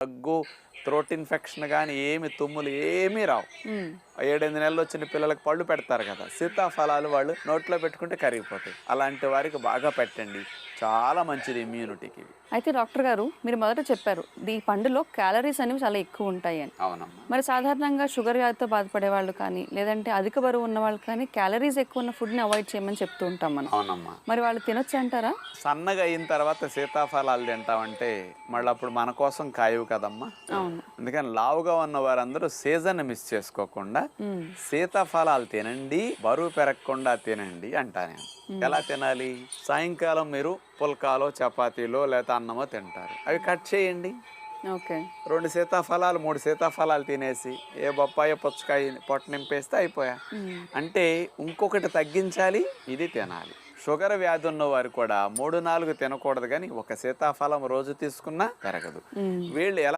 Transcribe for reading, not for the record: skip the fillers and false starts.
దగ్గు, throat infection గానీ ఏమి తుమ్ములు ఏమీ రావు. 7, 8 నెలలు వచ్చిన పిల్లలకి పళ్ళు పెడతారు కదా, సీతాఫలాలు వాళ్ళు నోట్లో పెట్టుకుంటే కరిగిపోతాయి. అలాంటి వారికి బాగా పెట్టండి, చాలా మంచిది ఇమ్యూనిటీకి. అయితే డాక్టర్ గారు, మీరు మొదట చెప్పారు ఈ పండులో క్యాలరీస్ అనేవి చాలా ఎక్కువ ఉంటాయి అని. అవునమ్మా. మరి సాధారణంగా షుగర్ వ్యాధితో బాధపడే వాళ్ళు కానీ, లేదంటే అధిక బరువు ఉన్న వాళ్ళు కానీ క్యాలరీస్ ఎక్కువ ఉన్న ఫుడ్ని అవాయిడ్ చేయమని చెప్తూ ఉంటాం మనం. అవునమ్మా. మరి వాళ్ళు తినొచ్చు అంటారా? సన్నగా అయిన తర్వాత సీతాఫలాలు తింటామంటే మళ్ళీ అప్పుడు మన కోసం కాయవు కదమ్మా. అవును. అందుకని లావుగా ఉన్న వారందరూ సీజన్ మిస్ చేసుకోకుండా సీతాఫలాలు తినండి, బరువు పెరగకుండా తినండి అంటా నేను. ఎలా తినాలి? సాయంకాలం మీరు పుల్కాలో, చపాతీలో లేదా అన్నమో తింటారు, అవి కట్ చేయండి. ఓకే. 2 సీతాఫలాలు 3 సీతాఫలాలు తినేసి ఏ బొప్పాయ పుచ్చకాయ పొట్ట నింపేస్తే అయిపోయా. అంటే ఇంకొకటి తగ్గించాలి, ఇది తినాలి. షుగర్ వ్యాధి ఉన్న వారు కూడా 3, 4 తినకూడదు, కానీ ఒక సీతాఫలం రోజు తీసుకున్నా పెరగదు. వీళ్ళు ఎలా